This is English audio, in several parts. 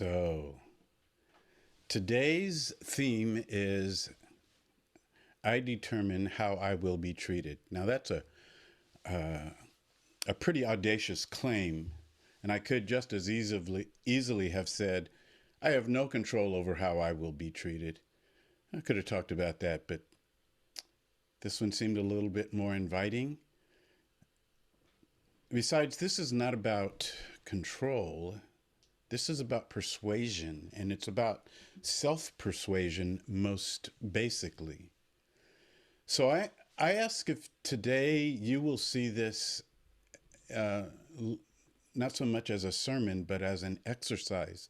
So, today's theme is I determine how I will be treated. Now, that's a pretty audacious claim, and I could just as easily have said, I have no control over how I will be treated. I could have talked about that, but this one seemed a little bit more inviting. Besides, this is not about control. This is about persuasion, and it's about self-persuasion most basically. So I ask if today you will see this uh, not so much as a sermon, but as an exercise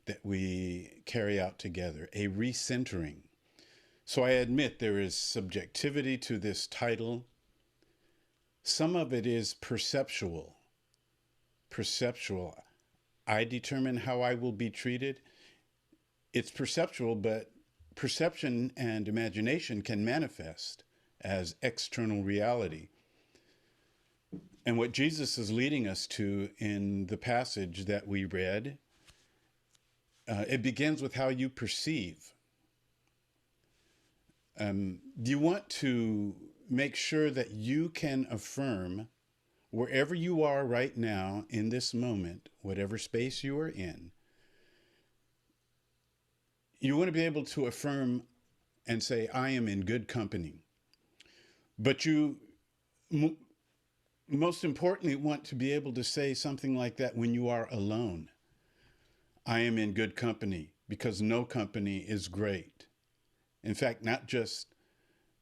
that we carry out together, a recentering. So I admit there is subjectivity to this title. Some of it is perceptual. Perceptual. I determine how I will be treated. It's perceptual, but perception and imagination can manifest as external reality. And what Jesus is leading us to in the passage that we read, it begins with how you perceive. You want to make sure that you can affirm wherever you are right now in this moment, whatever space you are in, you want to be able to affirm and say, I am in good company. But you most importantly want to be able to say something like that when you are alone. I am in good company, because no company is great. In fact, not just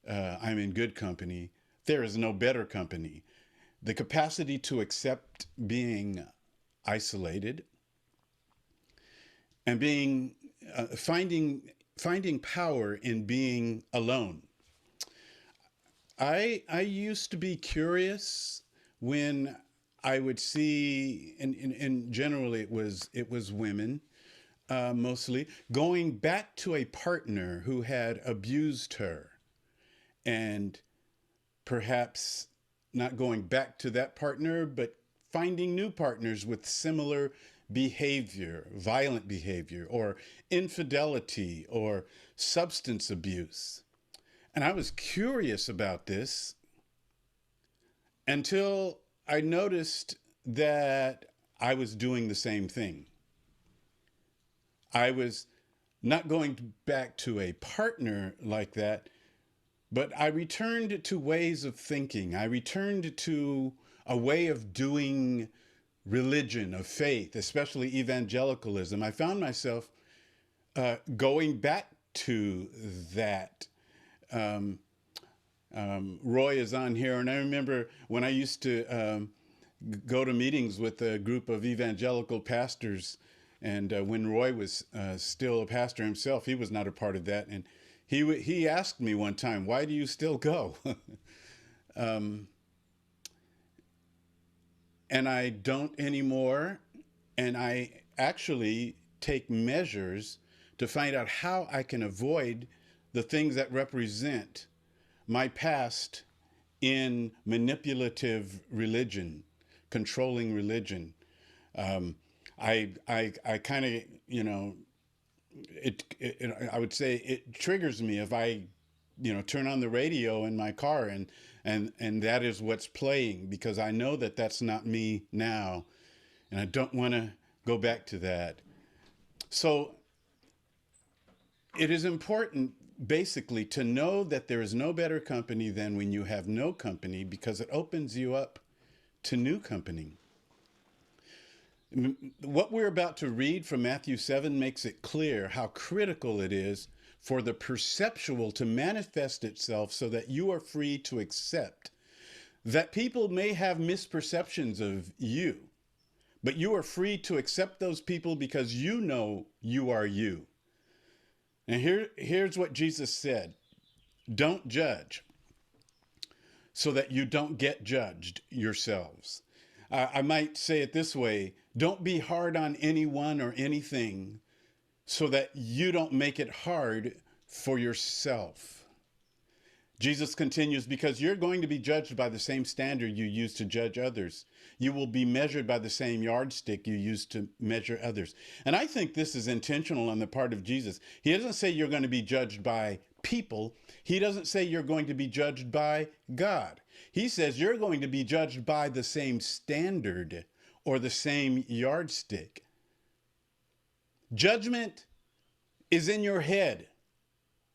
I'm in good company, there is no better company. The capacity to accept being isolated and being finding power in being alone. I used to be curious when I would see, and generally it was women, mostly, going back to a partner who had abused her, and perhaps not going back to that partner, but finding new partners with similar behavior, violent behavior, or infidelity, or substance abuse. And I was curious about this until I noticed that I was doing the same thing. I was not going back to a partner like that, but I returned to ways of thinking. I returned to a way of doing religion, of faith, especially evangelicalism. I found myself going back to that. Roy is on here, and I remember when I used to go to meetings with a group of evangelical pastors, and when Roy was still a pastor himself, he was not a part of that, and he asked me one time, "Why do you still go?" And I don't anymore, and I actually take measures to find out how I can avoid the things that represent my past in manipulative religion, controlling religion. I kind of, I would say it triggers me if I, turn on the radio in my car and that is what's playing, because I know that that's not me now, and I don't want to go back to that. So it is important basically to know that there is no better company than when you have no company, because it opens you up to new company. What we're about to read from Matthew 7 makes it clear how critical it is for the perceptual to manifest itself so that you are free to accept that people may have misperceptions of you, but you are free to accept those people because you know you are you. And here's what Jesus said: don't judge so that you don't get judged yourselves. I might say it this way: don't be hard on anyone or anything so that you don't make it hard for yourself. Jesus continues, because you're going to be judged by the same standard you use to judge others. You will be measured by the same yardstick you use to measure others. And I think this is intentional on the part of Jesus. He doesn't say you're going to be judged by people. He doesn't say you're going to be judged by God. He says you're going to be judged by the same standard or the same yardstick. Judgment is in your head.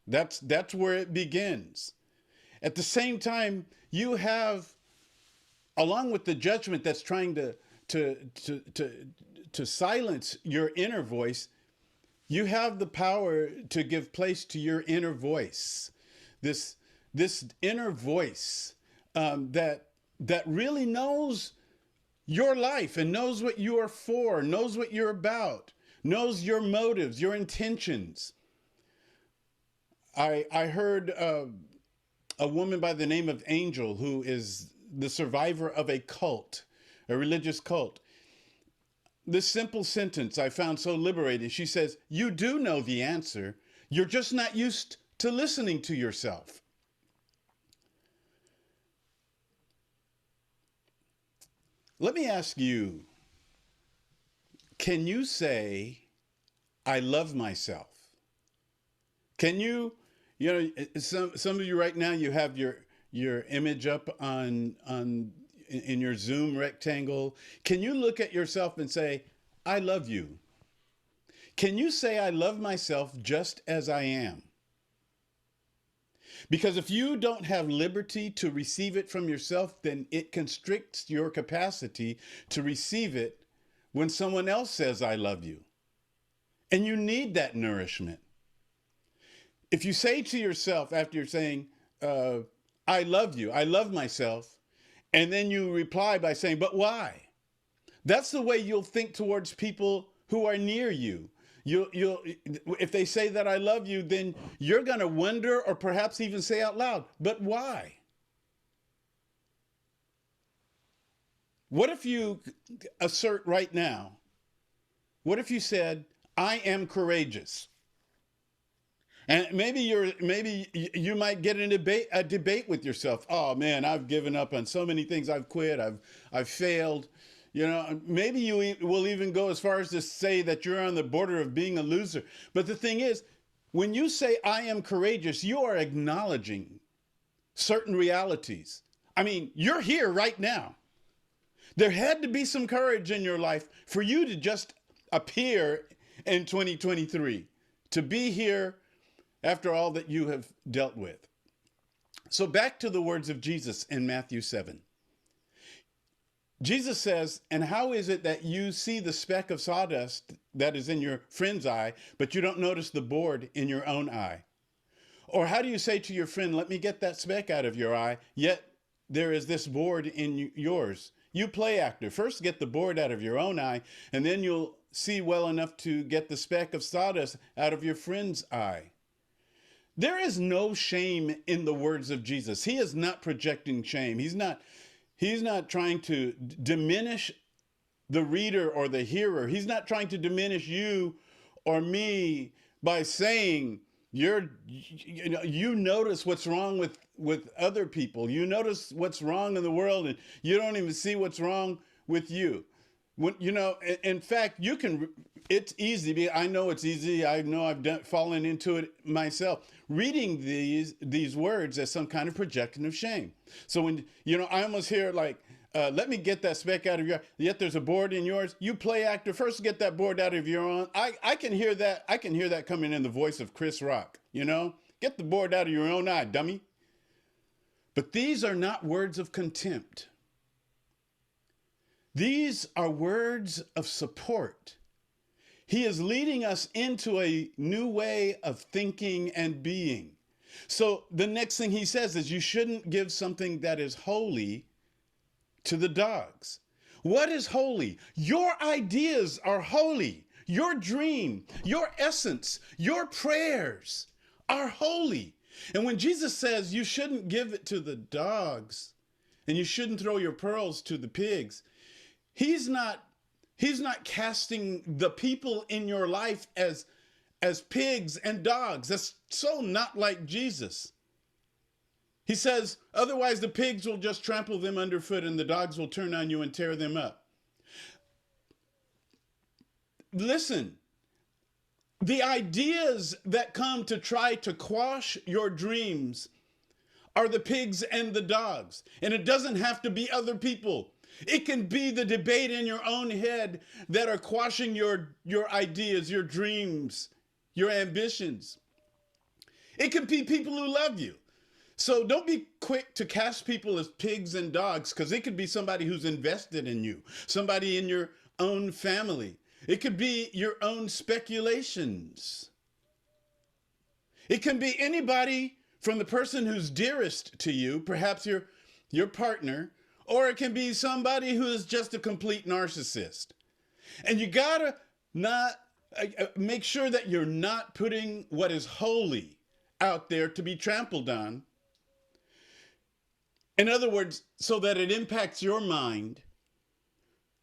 That's where it begins. At the same time, you have, along with the judgment that's trying to silence your inner voice, you have the power to give place to your inner voice. This inner voice that really knows your life and knows what you are for, knows what you're about, knows your motives, your intentions. I heard a woman by the name of Angel, who is the survivor of a cult, a religious cult. This simple sentence I found so liberating. She says, "You do know the answer. You're just not used to listening to yourself." Let me ask you, can you say, "I love myself"? Can you know, some of you right now, you have your image up on in your Zoom rectangle. Can you look at yourself and say, "I love you"? Can you say, "I love myself just as I am"? Because if you don't have liberty to receive it from yourself, then it constricts your capacity to receive it when someone else says, "I love you." And you need that nourishment. If you say to yourself after you're saying, "I love you, I love myself," and then you reply by saying, "But why?" That's the way you'll think towards people who are near you. If they say that "I love you," then you're going to wonder, or perhaps even say out loud, "But why?" What if you assert right now, what if you said, "I am courageous"? And maybe you might get in a debate with yourself. "Oh man, I've given up on so many things. I've quit. I've failed." You know, maybe you will even go as far as to say that you're on the border of being a loser. But the thing is, when you say "I am courageous," you are acknowledging certain realities. I mean, you're here right now. There had to be some courage in your life for you to just appear in 2023, to be here after all that you have dealt with. So back to the words of Jesus in Matthew 7. Jesus says, "And how is it that you see the speck of sawdust that is in your friend's eye, but you don't notice the board in your own eye? Or how do you say to your friend, 'Let me get that speck out of your eye,' yet there is this board in yours? You play actor, first get the board out of your own eye, and then you'll see well enough to get the speck of sawdust out of your friend's eye." There is no shame in the words of Jesus. He is not projecting shame. He's not trying to diminish the reader or the hearer. He's not trying to diminish you or me by saying you notice what's wrong with other people. You notice what's wrong in the world, and you don't even see what's wrong with you. In fact, it's easy. I know it's easy. I know I've fallen into it myself, reading these words as some kind of projection of shame. So when, I almost hear like, "Let me get that speck out of your, yet there's a board in yours." You play actor, first get that board out of your own. I can hear that. I can hear that coming in the voice of Chris Rock, Get the board out of your own eye, dummy. But these are not words of contempt. These are words of support. He is leading us into a new way of thinking and being. So the next thing he says is, you shouldn't give something that is holy to the dogs. What is holy? Your ideas are holy. Your dream, your essence, your prayers are holy. And when Jesus says you shouldn't give it to the dogs and you shouldn't throw your pearls to the pigs, He's not casting the people in your life as pigs and dogs. That's so not like Jesus. He says, otherwise the pigs will just trample them underfoot and the dogs will turn on you and tear them up. Listen, the ideas that come to try to quash your dreams are the pigs and the dogs. And it doesn't have to be other people. It can be the debate in your own head that are quashing your ideas, your dreams, your ambitions. It can be people who love you. So don't be quick to cast people as pigs and dogs, because it could be somebody who's invested in you, somebody in your own family. It could be your own speculations. It can be anybody from the person who's dearest to you, perhaps your partner, or it can be somebody who is just a complete narcissist. And you gotta not make sure that you're not putting what is holy out there to be trampled on. In other words, so that it impacts your mind,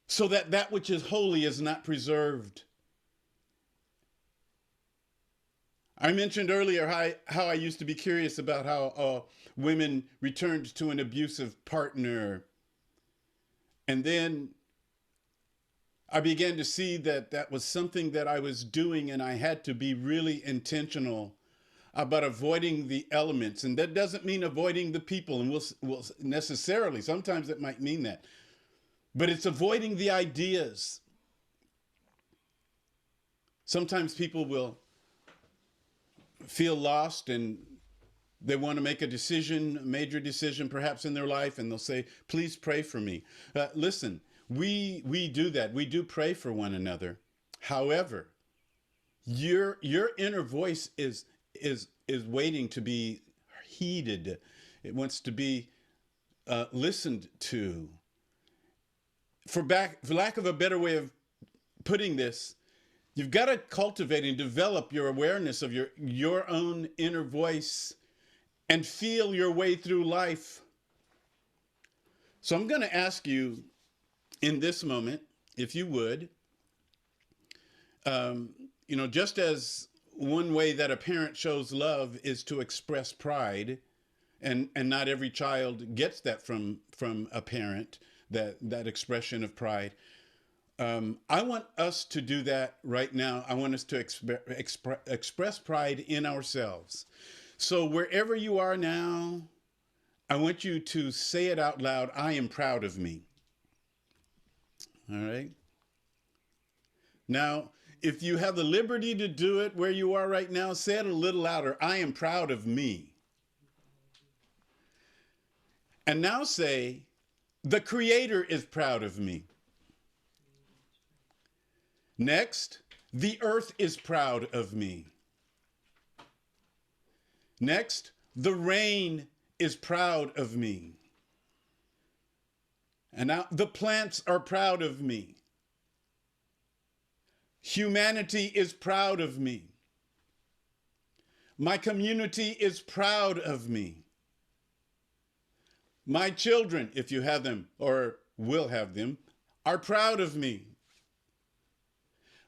so that that which is holy is not preserved. I mentioned earlier how I used to be curious about how women returned to an abusive partner. And then I began to see that that was something that I was doing, and I had to be really intentional about avoiding the elements. And that doesn't mean avoiding the people, and we'll necessarily, sometimes it might mean that. But it's avoiding the ideas. Sometimes people will feel lost and they want to make a decision, a major decision perhaps in their life, and they'll say, please pray for me. Listen, we do that. We do pray for one another. However, your inner voice is waiting to be heeded. It wants to be listened to. For lack of a better way of putting this, you've got to cultivate and develop your awareness of your own inner voice and feel your way through life. So I'm going to ask you in this moment, if you would, just as one way that a parent shows love is to express pride, and not every child gets that from a parent, that expression of pride. I want us to do that right now. I want us to express pride in ourselves. So wherever you are now, I want you to say it out loud. I am proud of me. All right. Now, if you have the liberty to do it where you are right now, say it a little louder. I am proud of me. And now say, the Creator is proud of me. Next, the earth is proud of me. Next, the rain is proud of me. And now the plants are proud of me. Humanity is proud of me. My community is proud of me. My children, if you have them or will have them, are proud of me.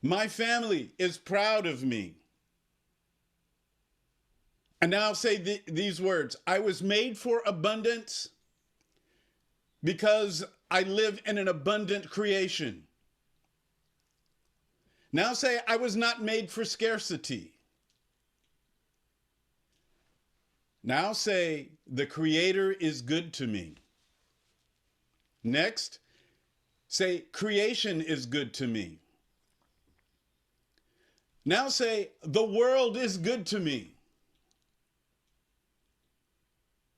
My family is proud of me. And now say these words. I was made for abundance because I live in an abundant creation. Now say, I was not made for scarcity. Now say, the Creator is good to me. Next, say, creation is good to me. Now say, the world is good to me.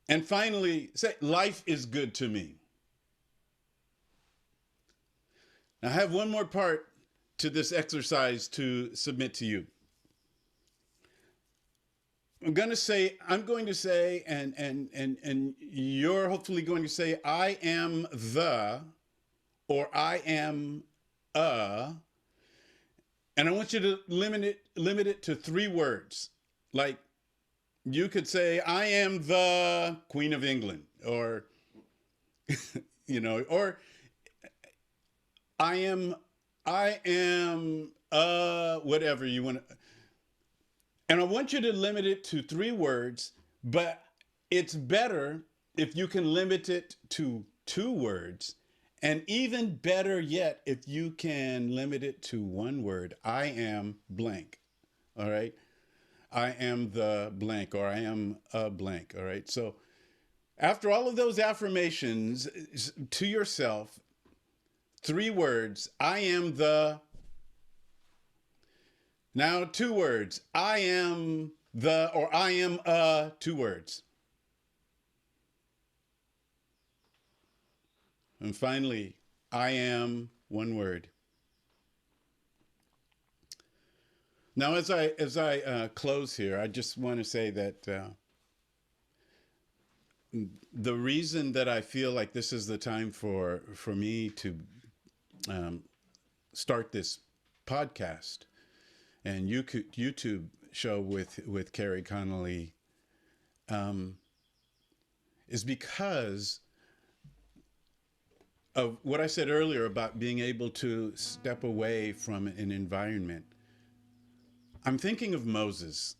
And finally, say, life is good to me. Now I have one more part to this exercise to submit to you. I'm going to say, and you're hopefully going to say, I am the, or I am a, and I want you to limit it to 3 words. Like you could say, I am the Queen of England, or, or I am whatever you want to. And I want you to limit it to 3 words, but it's better if you can limit it to 2 words, and even better yet if you can limit it to 1 word. I am blank. All right. I am the blank, or I am a blank. All right. So after all of those affirmations to yourself, 3 words: I am the. Now 2 words: I am the, or I am a. 2 words. And finally, I am 1 word. Now, as I close here, I just want to say that the reason that I feel like this is the time for me to um, start this podcast and YouTube show with Carrie Connolly is because of what I said earlier about being able to step away from an environment. I'm thinking of Moses.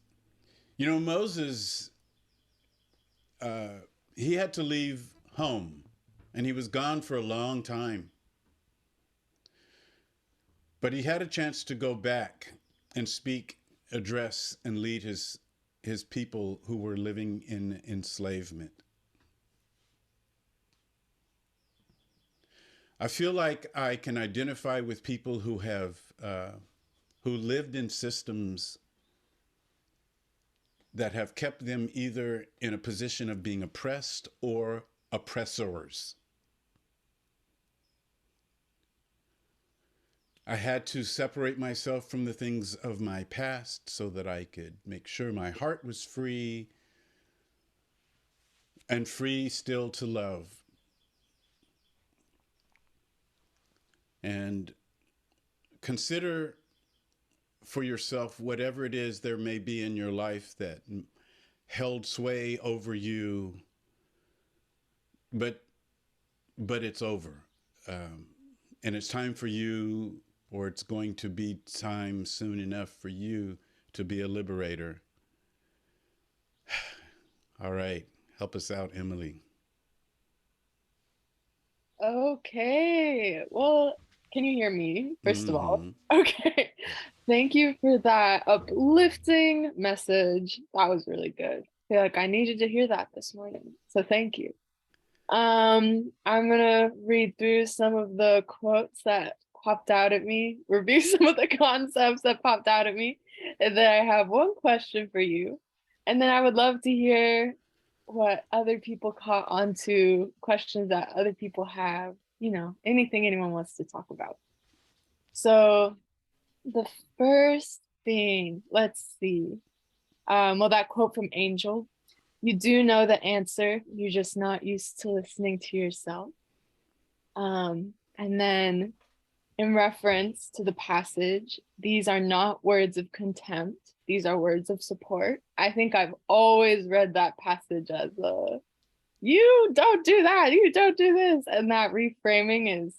You know, Moses, he had to leave home, and he was gone for a long time. But he had a chance to go back and speak, address, and lead his people who were living in enslavement. I feel like I can identify with people who have who lived in systems that have kept them either in a position of being oppressed or oppressors. I had to separate myself from the things of my past so that I could make sure my heart was free, and free still to love. And consider for yourself whatever it is there may be in your life that held sway over you, but it's over, and it's time for you, or it's going to be time soon enough for you to be a liberator. All right, help us out, Emily. Okay. Well, can you hear me, first of all? Mm-hmm. Okay. Thank you for that uplifting message. That was really good. I feel like I needed to hear that this morning. So thank you. I'm gonna read through some of the quotes that popped out at me, review some of the concepts that popped out at me, and then I have one question for you. And then I would love to hear what other people caught on to, questions that other people have, anything anyone wants to talk about. So the first thing, let's see. Well, that quote from Angel: "You do know the answer, you're just not used to listening to yourself." And then, in reference to the passage, "These are not words of contempt, these are words of support." I think I've always read that passage as you don't do that, you don't do this. And that reframing is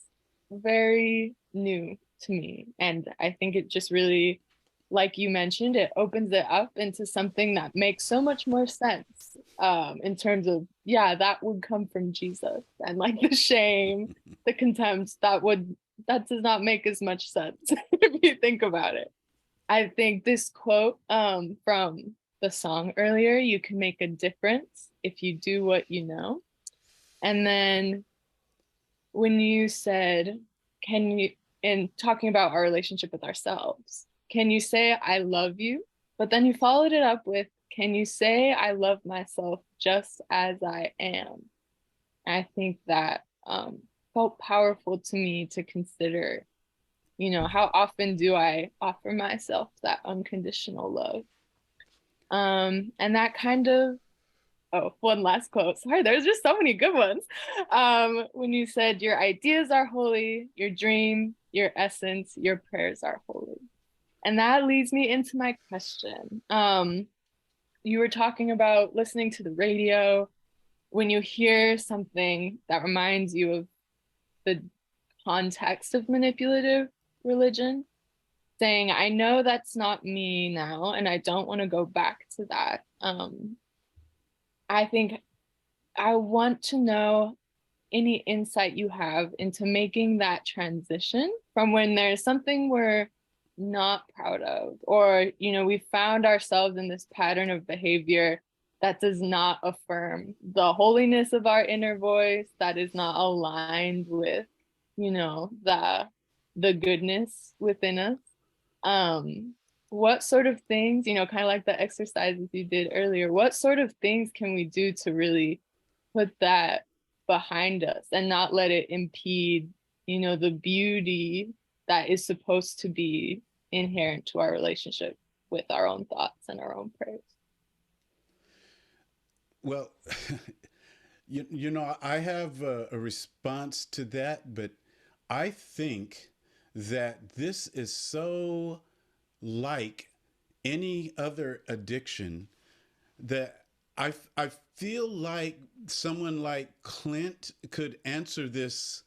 very new to me. And I think it just really, like you mentioned, it opens it up into something that makes so much more sense, in terms of, yeah, that would come from Jesus. And like the shame, the contempt, that does not make as much sense if you think about it. I think this quote, from the song earlier, "You can make a difference if you do what you know." And then when you said, can you, in talking about our relationship with ourselves, can you say, "I love you"? But then you followed it up with, "Can you say, I love myself just as I am?" I think that felt powerful to me to consider, how often do I offer myself that unconditional love? And that kind of, oh, one last quote. Sorry, there's just so many good ones. When you said, "Your ideas are holy, your dream, your essence, your prayers are holy." And that leads me into my question. You were talking about listening to the radio. When you hear something that reminds you of the context of manipulative religion, saying, "I know that's not me now, and I don't want to go back to that." I think I want to know any insight you have into making that transition from when there's something we're not proud of, or we found ourselves in this pattern of behavior that does not affirm the holiness of our inner voice, that is not aligned with the goodness within us. What sort of things, kind of like the exercises you did earlier, what sort of things can we do to really put that behind us and not let it impede, the beauty that is supposed to be inherent to our relationship with our own thoughts and our own prayers? Well, I have a response to that, but I think that this is so like any other addiction that I feel like someone like Clint could answer this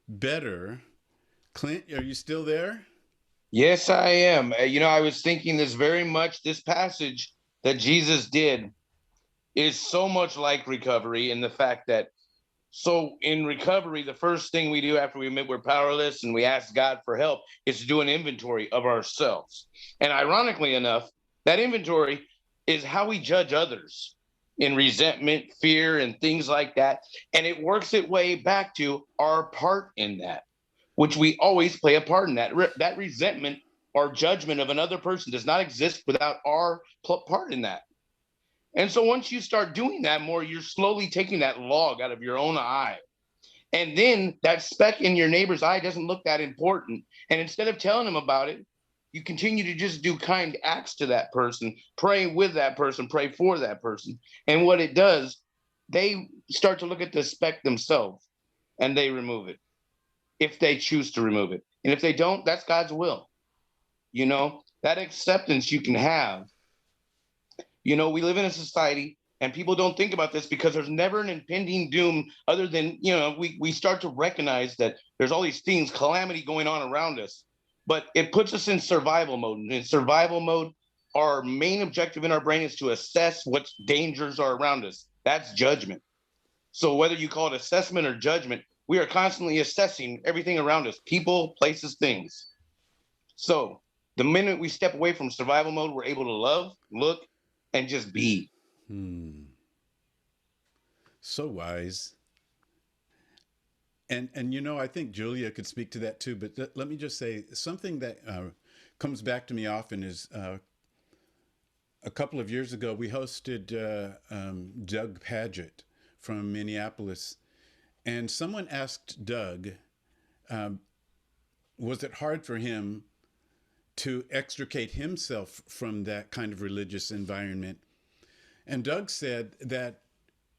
better. Clint, are you still there? Yes, I am. I was thinking this passage that Jesus did is so much like recovery in the fact that, so in recovery, the first thing we do after we admit we're powerless and we ask God for help is to do an inventory of ourselves. And ironically enough, that inventory is how we judge others in resentment, fear, and things like that. And it works its way back to our part in that, which we always play a part in that. That resentment or judgment of another person does not exist without our part in that. And so once you start doing that more, you're slowly taking that log out of your own eye. And then that speck in your neighbor's eye doesn't look that important. And instead of telling them about it, you continue to just do kind acts to that person, pray with that person, pray for that person. And what it does, they start to look at the speck themselves and they remove it if they choose to remove it. And if they don't, that's God's will. That acceptance you can have. We live in a society and people don't think about this because there's never an impending doom other than, we start to recognize that there's all these things, calamity going on around us, but it puts us in survival mode. And in survival mode, our main objective in our brain is to assess what dangers are around us. That's judgment. So whether you call it assessment or judgment, we are constantly assessing everything around us, people, places, things. So the minute we step away from survival mode, we're able to love, look, and just be. So wise. And I think Julia could speak to that too, but let me just say something that comes back to me often is a couple of years ago, we hosted Doug Paget from Minneapolis, and someone asked Doug, was it hard for him to extricate himself from that kind of religious environment? And Doug said that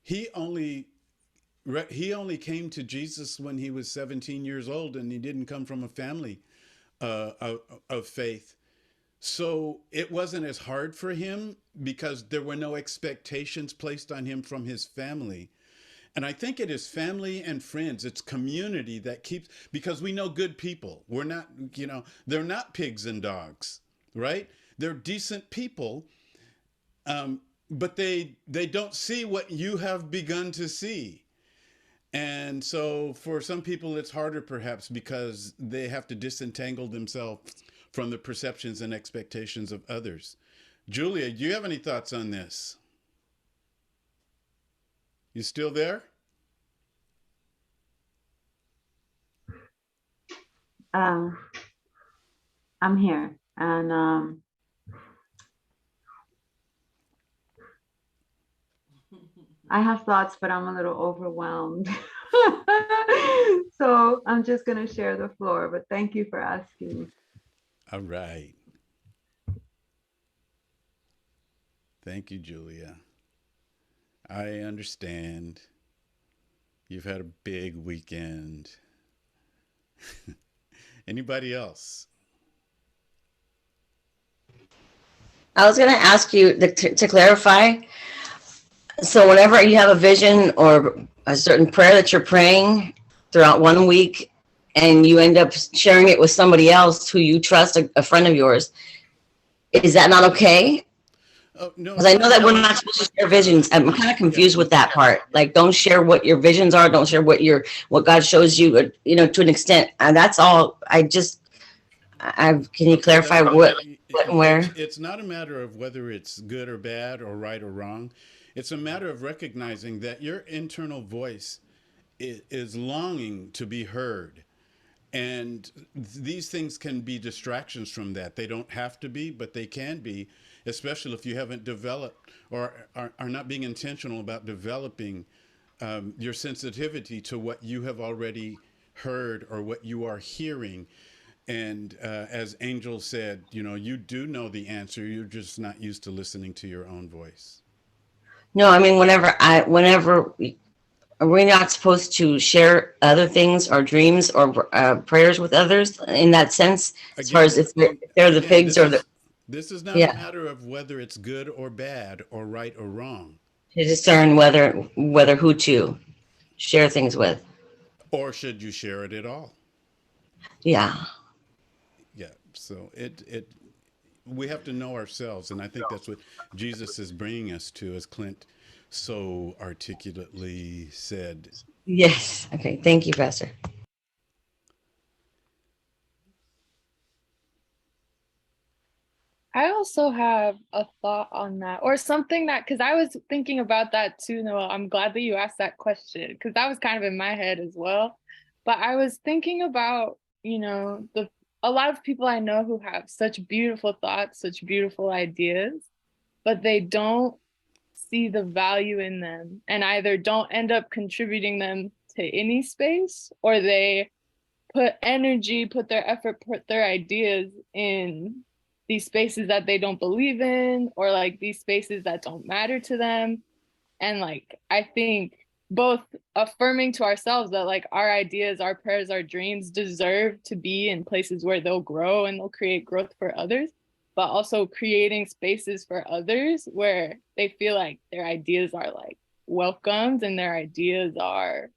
he only came to Jesus when he was 17 years old, and he didn't come from a family of faith. So it wasn't as hard for him because there were no expectations placed on him from his family. And I think it is family and friends, it's community that keeps, because we know good people. We're not, they're not pigs and dogs, right? They're decent people, but they don't see what you have begun to see. And so for some people, it's harder perhaps because they have to disentangle themselves from the perceptions and expectations of others. Julia, do you have any thoughts on this? You still there? I'm here, and I have thoughts, but I'm a little overwhelmed. So I'm just going to share the floor, but thank you for asking. All right. Thank you, Julia. I understand. You've had a big weekend. Anybody else? I was going to ask you to clarify. So whenever you have a vision or a certain prayer that you're praying throughout one week and you end up sharing it with somebody else who you trust, a friend of yours, is that not okay? Oh, no, Because I know that we're not supposed to share visions. I'm kind of confused with that part. Like, don't share what your visions are. Don't share what God shows you. To an extent. And that's all. Can you Okay, clarify that's fine. what and where? It's not a matter of whether it's good or bad or right or wrong. It's a matter of recognizing that your internal voice is longing to be heard. And these things can be distractions from that. They don't have to be, but they can be, especially if you haven't developed or are not being intentional about developing your sensitivity to what you have already heard or what you are hearing. And as Angel said, you do know the answer. You're just not used to listening to your own voice. No, I mean, whenever are we not supposed to share other things or dreams or prayers with others in that sense? As far as if they're the pigs or the, This is not a yeah, matter of whether it's good or bad or right or wrong. to discern whether who to share things with. Or should you share it at all? Yeah. Yeah. So we have to know ourselves, and I think that's what Jesus is bringing us to, as Clint so articulately said. Yes. Okay. Thank you, Pastor. I also have a thought on that, or something that, because I was thinking about that too, Noel. I'm glad that you asked that question, because that was kind of in my head as well. But I was thinking about, a lot of people I know who have such beautiful thoughts, such beautiful ideas, but they don't see the value in them and either don't end up contributing them to any space, or they put energy, put their effort, put their ideas in these spaces that they don't believe in, or like these spaces that don't matter to them. And like, I think both affirming to ourselves that like our ideas, our prayers, our dreams deserve to be in places where they'll grow and they'll create growth for others, but also creating spaces for others where they feel like their ideas are like welcomed and their ideas are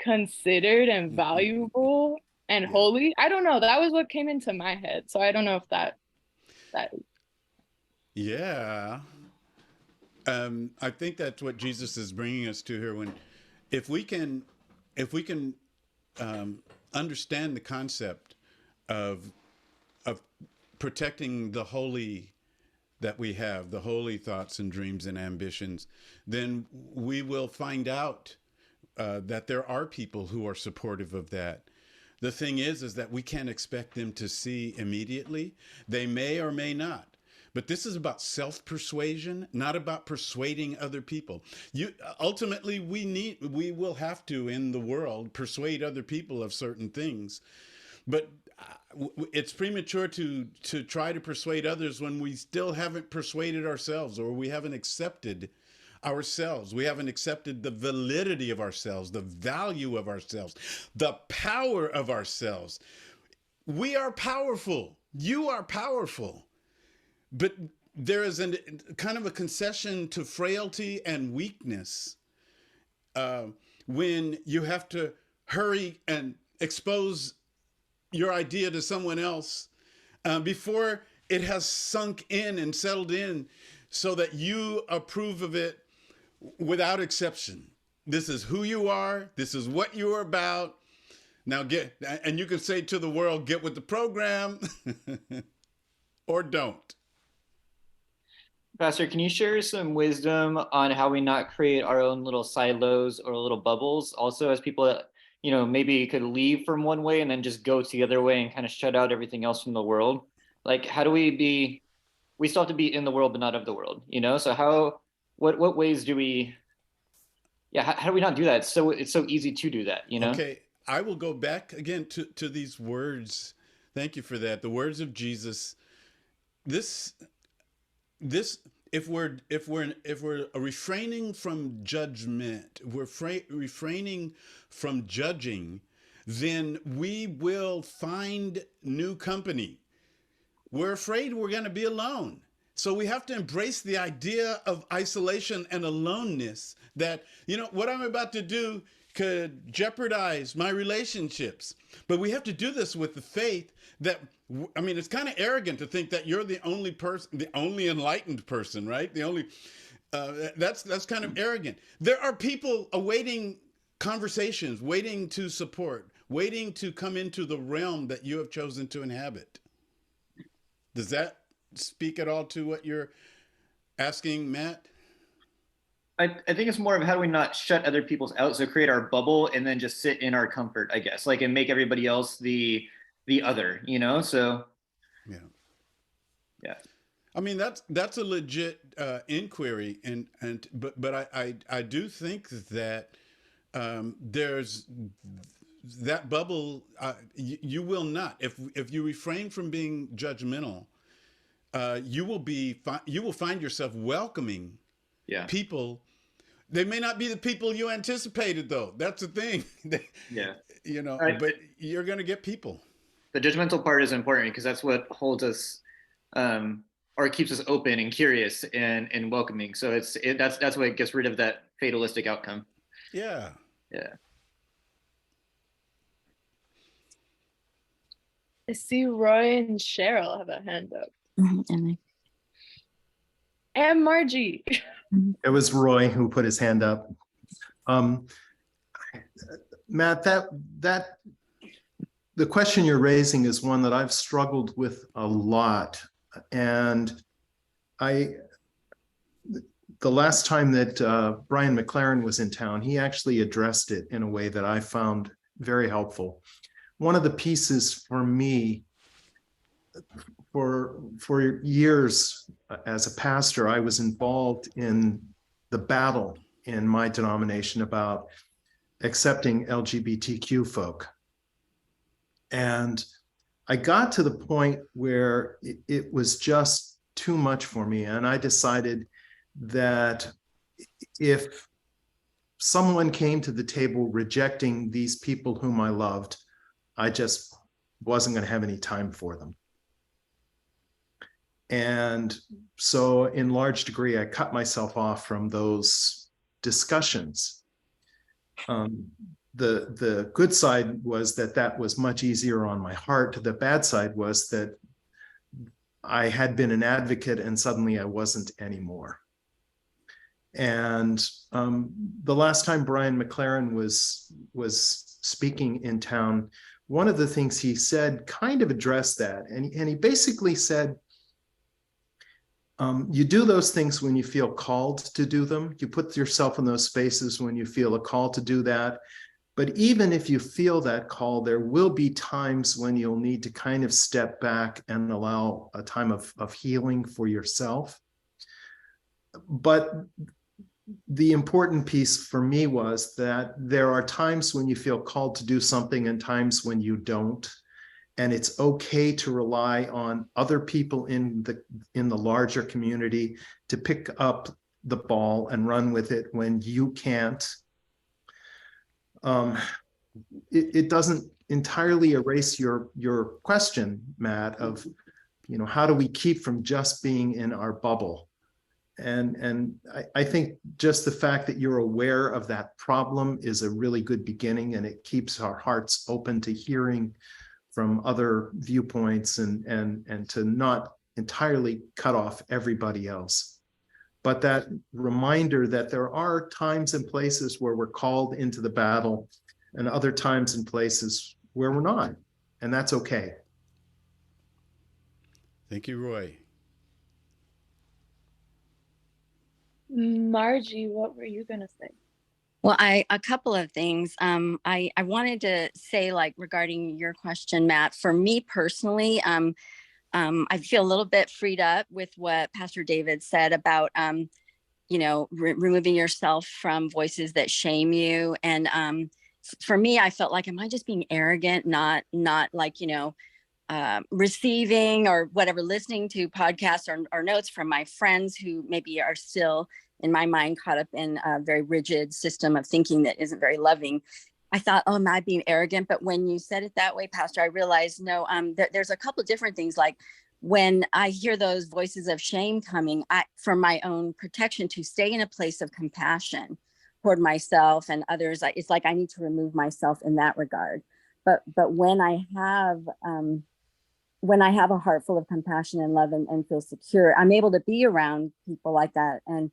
considered and valuable and holy. I don't know. That was what came into my head. So I don't know if that. Yeah. I think that's what Jesus is bringing us to here. If we can understand the concept of protecting the holy that we have, the holy thoughts and dreams and ambitions, then we will find out that there are people who are supportive of that. The thing is that we can't expect them to see immediately. They may or may not. But this is about self-persuasion, not about persuading other people. Ultimately, we will have to, in the world, persuade other people of certain things. But it's premature to try to persuade others when we still haven't persuaded ourselves, or we haven't accepted ourselves. We haven't accepted the validity of ourselves, the value of ourselves, the power of ourselves. We are powerful. You are powerful. But there is kind of a concession to frailty and weakness when you have to hurry and expose your idea to someone else before it has sunk in and settled in so that you approve of it without exception. This is who you are. This is what you're about. Now and you can say to the world, get with the program or don't. Pastor, can you share some wisdom on how we not create our own little silos or little bubbles? Also, as people that, maybe could leave from one way and then just go to the other way and kind of shut out everything else from the world. Like, how do we still have to be in the world, but not of the world, So what ways do we, how do we not do that? So it's so easy to do that, Okay, I will go back again to these words. Thank you for that. The words of Jesus. This if we're refraining from judgment, we're refraining from judging, then we will find new company. We're afraid we're going to be alone. So we have to embrace the idea of isolation and aloneness, that, what I'm about to do could jeopardize my relationships. But we have to do this with the faith that, I mean, it's kind of arrogant to think that you're the only person, the only enlightened person, right? The only, that's kind of arrogant. There are people awaiting conversations, waiting to support, waiting to come into the realm that you have chosen to inhabit. Does that speak at all to what you're asking, Matt? I think it's more of how do we not shut other people's out, so create our bubble and then just sit in our comfort, I guess, like, and make everybody else the other, you know? So yeah. I mean, that's a legit inquiry, but I do think that there's that bubble. You will not, if you refrain from being judgmental, you will find yourself welcoming people. They may not be the people you anticipated, though. That's the thing. Yeah. You know, Right. but you're going to get people. The judgmental part is important because that's what holds us, or keeps us open and curious and welcoming. So that's what gets rid of that fatalistic outcome. Yeah. Yeah. I see Roy and Cheryl have a hand up. And Margie. It was Roy who put his hand up. Matt, that the question you're raising is one that I've struggled with a lot. And the last time that Brian McLaren was in town, he actually addressed it in a way that I found very helpful. One of the pieces for me, for years as a pastor, I was involved in the battle in my denomination about accepting LGBTQ folk. And I got to the point where it was just too much for me. And I decided that if someone came to the table rejecting these people whom I loved, I just wasn't going to have any time for them. And so in large degree, I cut myself off from those discussions. The good side was that was much easier on my heart. The bad side was that I had been an advocate and suddenly I wasn't anymore. And the last time Brian McLaren was speaking in town, one of the things he said kind of addressed that. And he basically said, you do those things when you feel called to do them. You put yourself in those spaces when you feel a call to do that. But even if you feel that call, there will be times when you'll need to kind of step back and allow a time of healing for yourself. But the important piece for me was that there are times when you feel called to do something and times when you don't. And it's okay to rely on other people in the larger community to pick up the ball and run with it when you can't. It doesn't entirely erase your question, Matt, of, you know, how do we keep from just being in our bubble? And I think just the fact that you're aware of that problem is a really good beginning, and it keeps our hearts open to hearing from other viewpoints and to not entirely cut off everybody else. But that reminder that there are times and places where we're called into the battle and other times and places where we're not, and that's okay. Thank you, Roy. Margie, what were you gonna say? Well, a couple of things. I wanted to say, like, regarding your question, Matt, for me personally, I feel a little bit freed up with what Pastor David said about, you know, removing yourself from voices that shame you. And for me, I felt like, am I just being arrogant, not like, you know, receiving or whatever, listening to podcasts or notes from my friends who maybe are still, in my mind, caught up in a very rigid system of thinking that isn't very loving. I thought, oh, am I being arrogant? But when you said it that way, Pastor, I realized, no, there's a couple of different things. Like when I hear those voices of shame coming, for my own protection, to stay in a place of compassion, toward myself and others. It's like I need to remove myself in that regard. But when I have a heart full of compassion and love and feel secure, I'm able to be around people like that and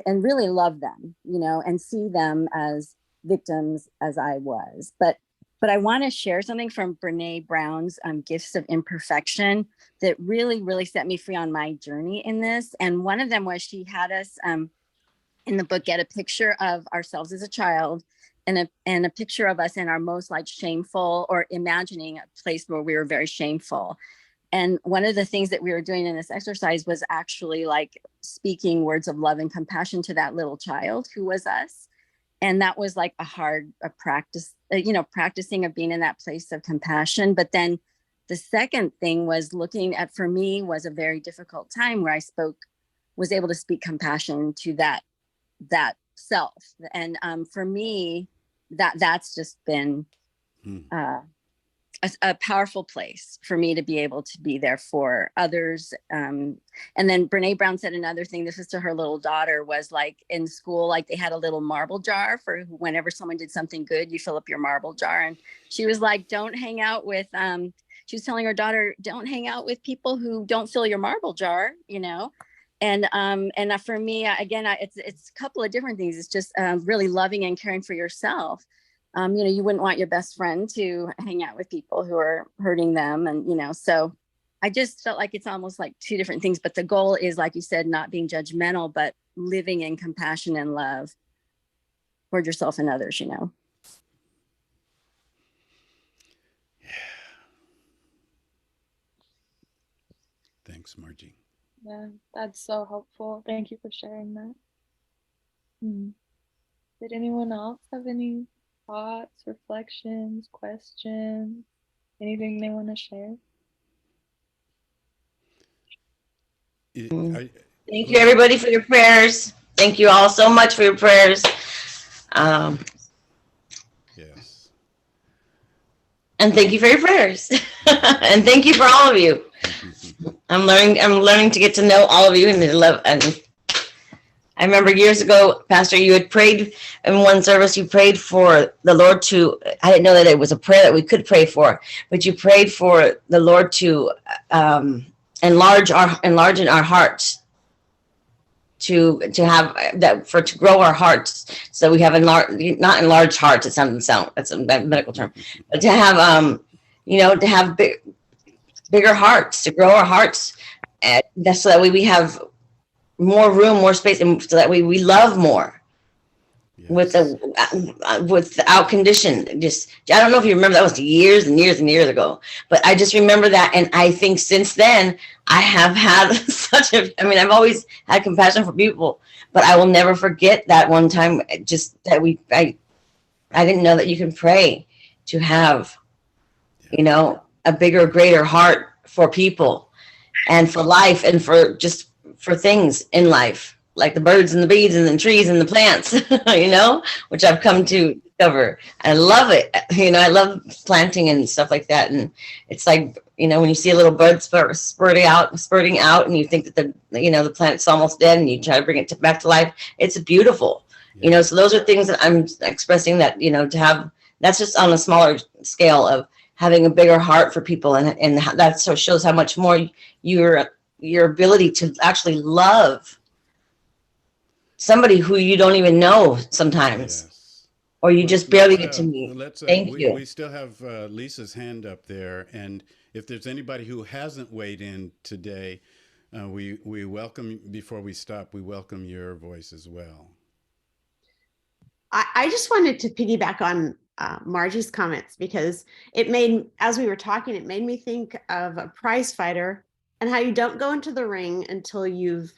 really love them, you know, and see them as victims as I was. But I want to share something from Brene Brown's Gifts of Imperfection that really, really set me free on my journey in this. And one of them was she had us in the book get a picture of ourselves as a child and a picture of us in our most like shameful, or imagining a place where we were very shameful. And one of the things that we were doing in this exercise was actually like speaking words of love and compassion to that little child who was us. And that was like a practice, practicing of being in that place of compassion. But then the second thing was looking at, for me, was a very difficult time where I was able to speak compassion to that self. And for me, that's just been a powerful place for me to be able to be there for others. And then Brene Brown said another thing, this is to her little daughter, was like in school, like they had a little marble jar for whenever someone did something good, you fill up your marble jar. And she was like, don't hang out with, she was telling her daughter, don't hang out with people who don't fill your marble jar, you know? And for me, again, it's a couple of different things. It's just really loving and caring for yourself. You wouldn't want your best friend to hang out with people who are hurting them. And, so I just felt like it's almost like two different things. But the goal is, like you said, not being judgmental, but living in compassion and love toward yourself and others, Yeah. Thanks, Margie. Yeah, that's so helpful. Thank you for sharing that. Did anyone else have any thoughts, reflections, questions, anything they want to share? Thank you, everybody, for your prayers. Thank you all so much for your prayers. Yes. And thank you for your prayers. And thank you for all of you. I'm learning to get to know all of you and to love. And I remember years ago, Pastor, you had prayed in one service, you prayed for the Lord to, I didn't know that it was a prayer that we could pray for, but you prayed for the Lord to enlarge in our hearts, to have that, to grow our hearts, so we have not enlarged hearts. It sound that's a medical term, but to have to have bigger hearts, to grow our hearts, and that's so that way we have more room, more space, and so that way we love more. Yes. Without condition. Just, I don't know if you remember, that was years and years and years ago, but I just remember that. And I think since then I have had I've always had compassion for people, but I will never forget that one time, just that I didn't know that you can pray to have, a bigger, greater heart for people and for life and for things in life, like the birds and the bees and the trees and the plants, which I've come to discover. I love it. I love planting and stuff like that. And it's like, when you see a little bud spurting out and you think that the plant's almost dead and you try to bring it back to life, it's beautiful. So those are things that I'm expressing, that, to have, that's just on a smaller scale of having a bigger heart for people. And that so shows how much more your ability to actually love somebody who you don't even know sometimes, yes. Or you just barely get to meet. Thank you. We still have Lisa's hand up there, and if there's anybody who hasn't weighed in today, we welcome, before we stop, we welcome your voice as well. I just wanted to piggyback on Margie's comments, because as we were talking, it made me think of a prize fighter and how you don't go into the ring until you've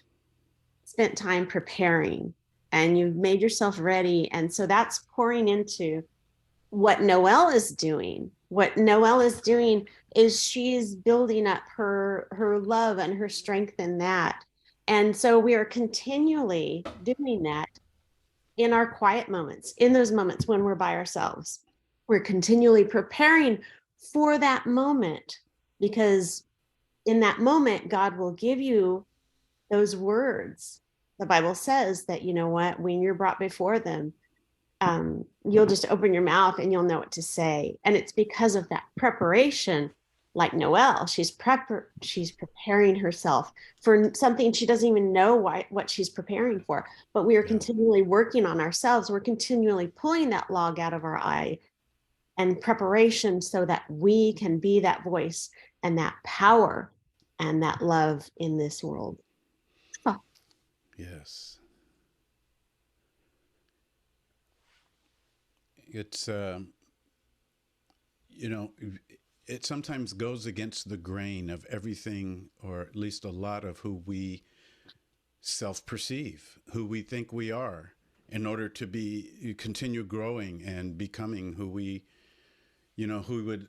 spent time preparing and you've made yourself ready. And so that's pouring into what Noelle is doing. What Noelle is doing is she's building up her love and her strength in that. And so we are continually doing that in our quiet moments, in those moments when we're by ourselves. We're continually preparing for that moment, because in that moment, God will give you those words. The Bible says that, when you're brought before them, you'll just open your mouth and you'll know what to say. And it's because of that preparation, like Noelle, she's preparing herself for something she doesn't even know what she's preparing for. But we are continually working on ourselves. We're continually pulling that log out of our eye and preparation so that we can be that voice and that power and that love in this world. Oh. Yes. It's, it sometimes goes against the grain of everything, or at least a lot of who we self-perceive, who we think we are, in order to continue growing and becoming who we, who would,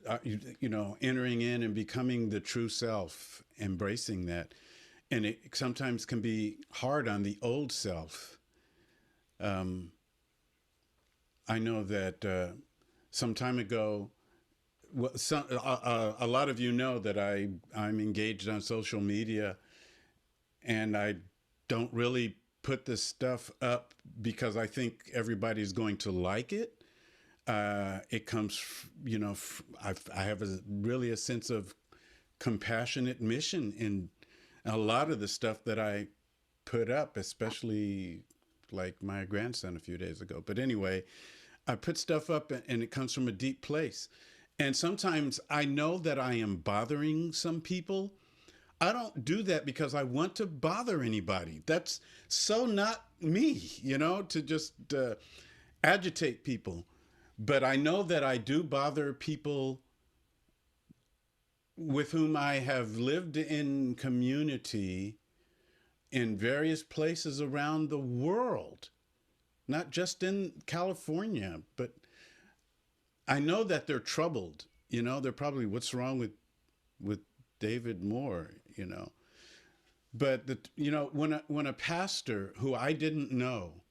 entering in and becoming the true self, embracing that. And it sometimes can be hard on the old self. I know that some time ago, a lot of you know that I'm engaged on social media, and I don't really put this stuff up because I think everybody's going to like it. It comes, I have really a sense of compassionate mission in a lot of the stuff that I put up, especially like my grandson a few days ago. But anyway, I put stuff up and it comes from a deep place. And sometimes I know that I am bothering some people. I don't do that because I want to bother anybody. That's so not me, to just agitate people. But I know that I do bother people with whom I have lived in community in various places around the world. Not just in California, but I know that they're troubled. They're probably, what's wrong with David Moore? But when a pastor who I didn't know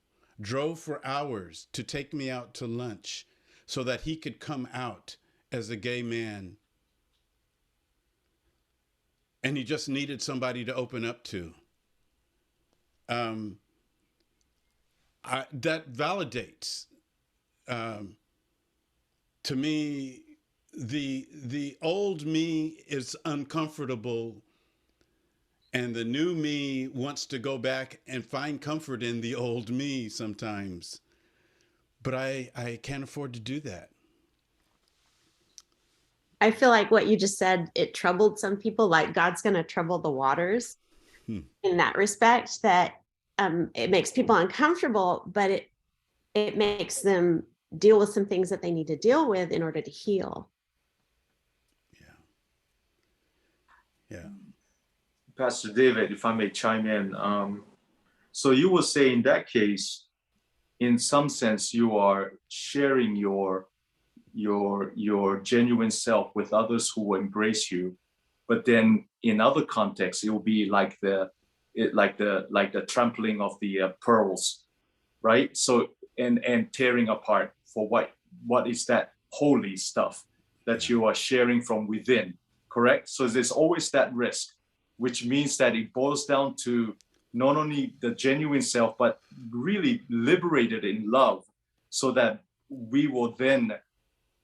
drove for hours to take me out to lunch so that he could come out as a gay man, and he just needed somebody to open up to. That validates, to me, the old me is uncomfortable, and the new me wants to go back and find comfort in the old me sometimes. But I can't afford to do that. I feel like what you just said, it troubled some people, like God's going to trouble the waters in that respect, that it makes people uncomfortable, but it makes them deal with some things that they need to deal with in order to heal. Yeah. Pastor David, if I may chime in. So you will say in that case, in some sense, you are sharing your genuine self with others who will embrace you. But then in other contexts, it will be like the trampling of the pearls, right? So and tearing apart for what is that holy stuff that you are sharing from within, correct? So there's always that risk, which means that it boils down to not only the genuine self, but really liberated in love, so that we will then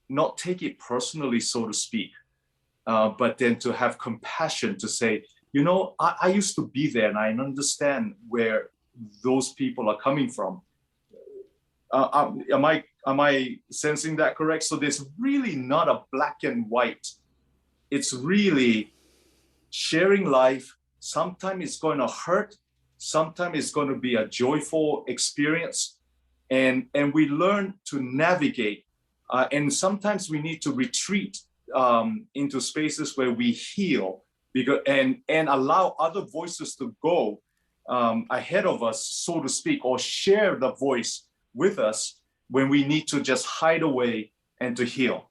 not take it personally, so to speak, but then to have compassion to say, I used to be there and I understand where those people are coming from. Am I sensing that correct? So there's really not a black and white. It's really sharing life. Sometimes it's going to hurt. Sometimes it's going to be a joyful experience. And we learn to navigate. And sometimes we need to retreat into spaces where we heal and allow other voices to go ahead of us, so to speak, or share the voice with us when we need to just hide away and to heal.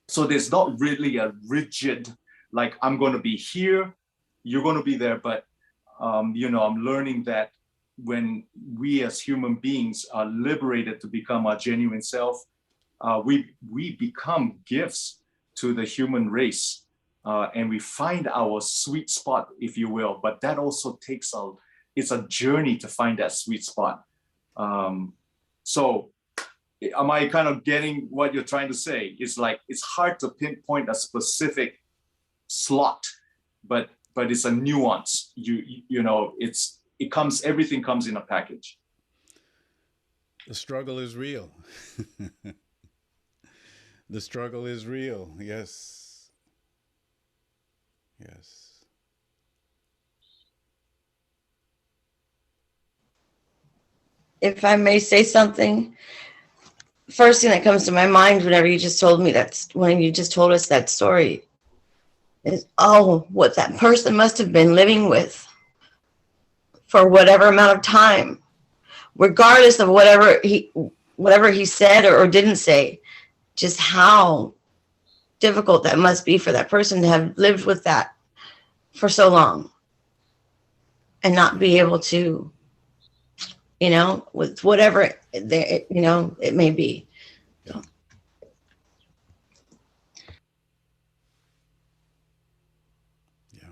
So there's not really a rigid, like, I'm going to be here, you're going to be there. But, I'm learning that when we as human beings are liberated to become our genuine self, we become gifts to the human race, and we find our sweet spot, if you will. But that also it's a journey to find that sweet spot. So am I kind of getting what you're trying to say? It's like, it's hard to pinpoint a specific slot, but it's a nuance. You know, everything comes in a package. The struggle is real. The struggle is real. Yes. Yes. If I may say something, first thing that comes to my mind when you just told us that story is, oh, what that person must have been living with for whatever amount of time, regardless of whatever he said or didn't say, just how difficult that must be for that person to have lived with that for so long and not be able to, with whatever it may be. Yeah. Yeah.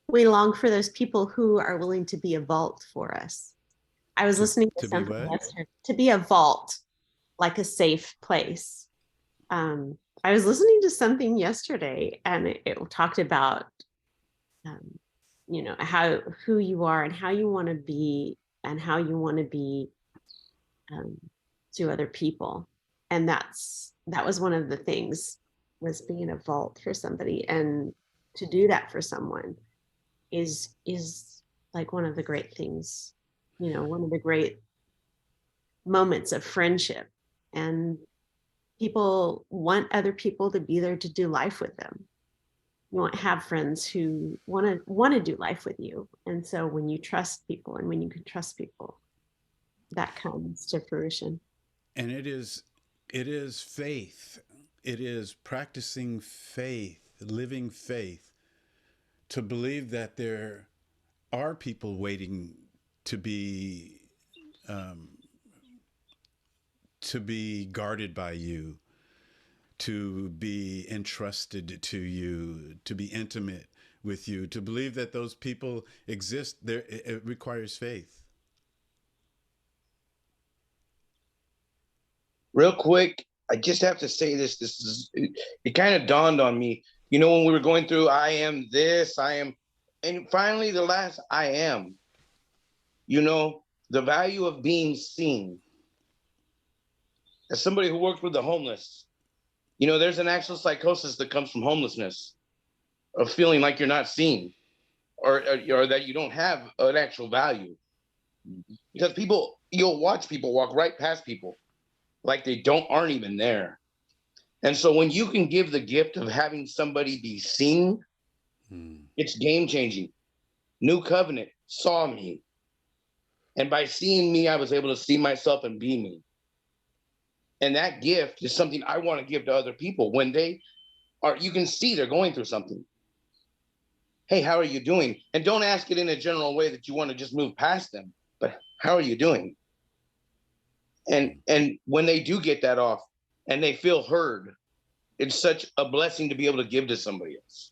We long for those people who are willing to be a vault for us. I was listening to be something what? yesterday, to be a vault, like a safe place. I was listening to something yesterday, and it talked about, who you are and how you want to be, and how you want to be to other people. And that was one of the things, was being a vault for somebody, and to do that for someone is like one of the great things, one of the great moments of friendship. And people want other people to be there to do life with them. You want to have friends who want to do life with you. And so when you trust people, and when you can trust people, that comes to fruition. And it is faith. It is practicing faith, living faith, to believe that there are people waiting to be guarded by you, to be entrusted to you, to be intimate with you, to believe that those people exist. It requires faith. Real quick, I just have to say this. It kind of dawned on me, when we were going through, I am this, I am, and finally the last, I am, the value of being seen. As somebody who worked with the homeless, there's an actual psychosis that comes from homelessness, of feeling like you're not seen, or that you don't have an actual value. Because you'll watch people walk right past people like they aren't even there. And so when you can give the gift of having somebody be seen, it's game changing. New Covenant saw me. And by seeing me, I was able to see myself and be me. And that gift is something I want to give to other people when you can see they're going through something. Hey, how are you doing? And don't ask it in a general way that you want to just move past them, but how are you doing? And when they do get that off and they feel heard, it's such a blessing to be able to give to somebody else.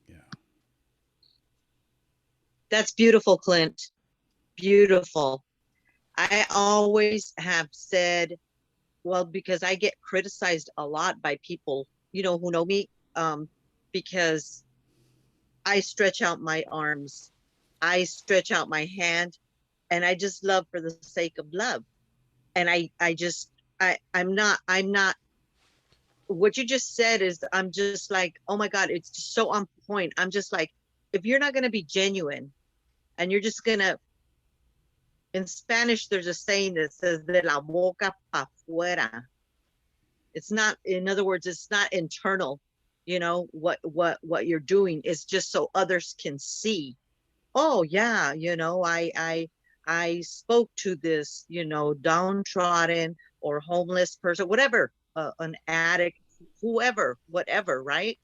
Yeah. That's beautiful, Clint. Beautiful. I always have said, because I get criticized a lot by people, who know me, because I stretch out my arms, I stretch out my hand, and I just love for the sake of love. And I'm not, what you just said is, I'm just like, oh my God, it's just so on point. I'm just like, if you're not going to be genuine, and you're just going to, in Spanish, there's a saying that says, de la boca pa fuera. It's not, in other words, it's not internal, what you're doing is just so others can see. Oh yeah, I spoke to this, downtrodden or homeless person, whatever, an addict, whoever, whatever, right?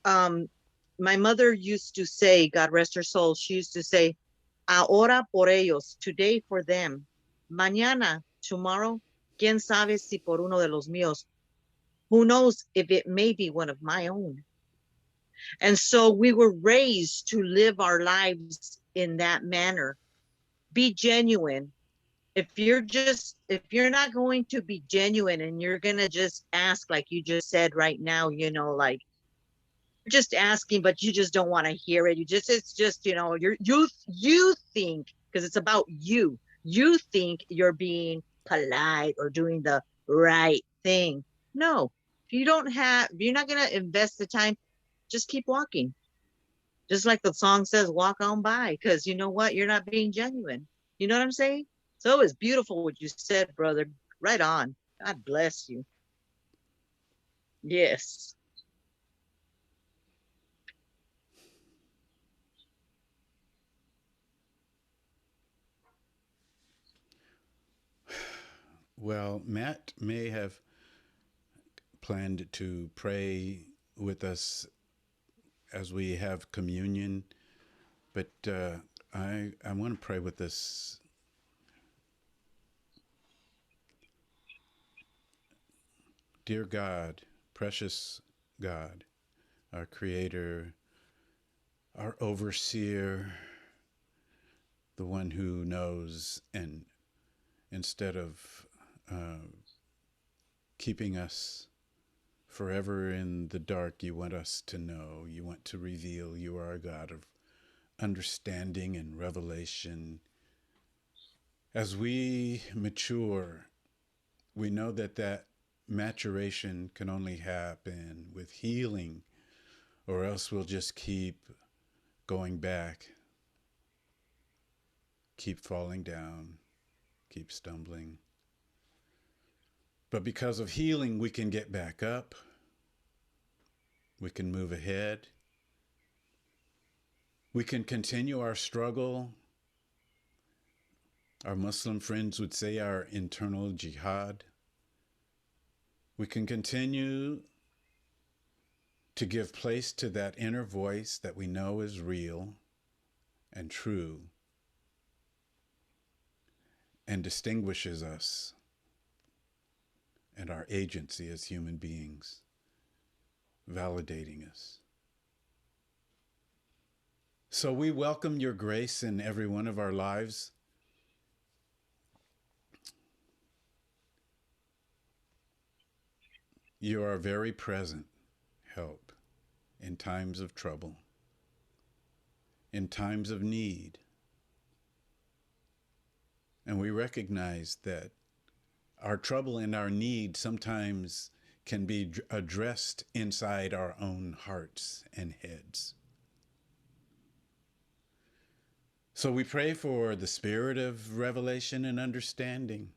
My mother used to say, God rest her soul, she used to say, ahora por ellos, today for them, mañana, tomorrow, Quién sabe si por uno de los míos. Who knows if it may be one of my own? And so we were raised to live our lives in that manner. Be genuine. If you're not going to be genuine and you're going to just ask, like you just said right now, you know, like you're just asking, but you just don't want to hear it. It's just, you know, you think, because it's about you think you're being polite or doing the right thing. No, if you're not going to invest the time, just keep walking. Just like the song says, walk on by, because you know what? You're not being genuine. You know what I'm saying? So it was beautiful what you said, brother. Right on. God bless you. Yes. Well, Matt may have planned to pray with us as we have communion, but I want to pray with us. Dear God, precious God, our Creator, our Overseer, the one who knows, and instead of keeping us forever in the dark, you want us to know, you want to reveal. You are a God of understanding and revelation. As we mature, we know that maturation can only happen with healing, or else we'll just keep going back, keep falling down, keep stumbling. But because of healing, we can get back up. We can move ahead. We can continue our struggle. Our Muslim friends would say our internal jihad. We can continue to give place to that inner voice that we know is real and true and distinguishes us and our agency as human beings, validating us. So we welcome your grace in every one of our lives. You are very present help in times of trouble, in times of need. And we recognize that our trouble and our need sometimes can be addressed inside our own hearts and heads. So we pray for the spirit of revelation and understanding.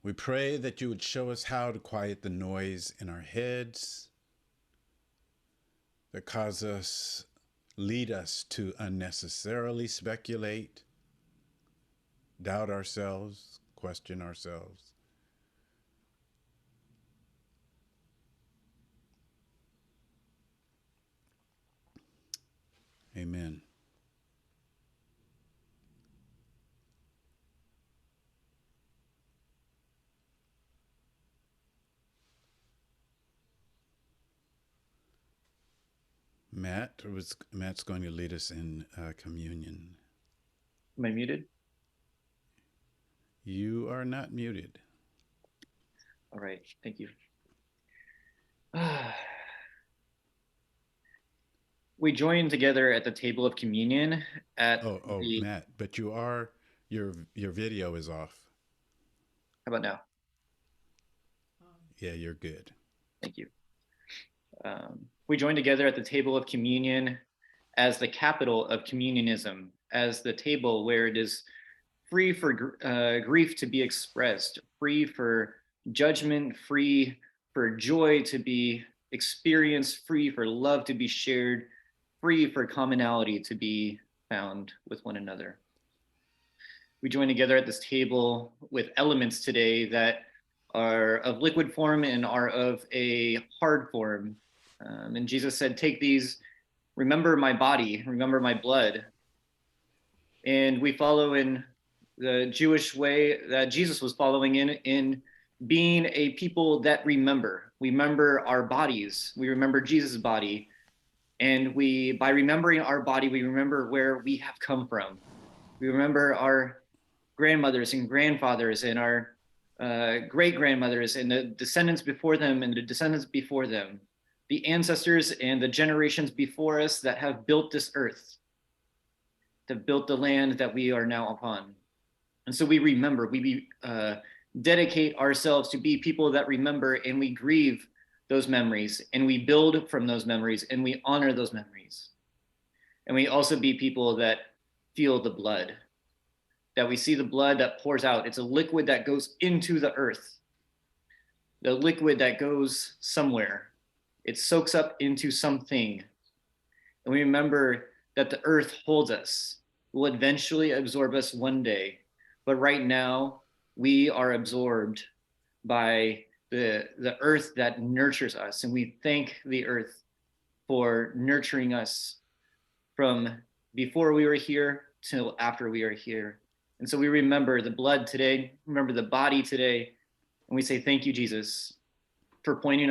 We pray that you would show us how to quiet the noise in our heads that lead us to unnecessarily speculate, doubt ourselves, question ourselves. Amen. Matt's going to lead us in communion. Am I muted? You are not muted. All right, thank you. We join together at the table of communion at Matt, but your video is off. How about now? Yeah, you're good. Thank you. We join together at the table of communion as the capital of communionism, as the table where it is free for grief to be expressed, free for judgment, free for joy to be experienced, free for love to be shared, free for commonality to be found with one another. We join together at this table with elements today that are of liquid form and are of a hard form. And Jesus said, take these, remember my body, remember my blood. And we follow in the Jewish way that Jesus was following in being a people that remember. We remember our bodies. We remember Jesus' body. And by remembering our body, we remember where we have come from. We remember our grandmothers and grandfathers and our great grandmothers and the descendants before them and the descendants before them, the ancestors and the generations before us that have built this earth, that have built the land that we are now upon. And so we remember, we dedicate ourselves to be people that remember, and we grieve those memories, and we build from those memories, and we honor those memories. And we also be people that feel the blood, that we see the blood that pours out. It's a liquid that goes into the earth, the liquid that goes somewhere. It soaks up into something. And we remember that the earth holds us, will eventually absorb us one day. But right now, we are absorbed by the earth that nurtures us. And we thank the earth for nurturing us from before we were here till after we are here. And so we remember the blood today, remember the body today, and we say, thank you, Jesus, for pointing us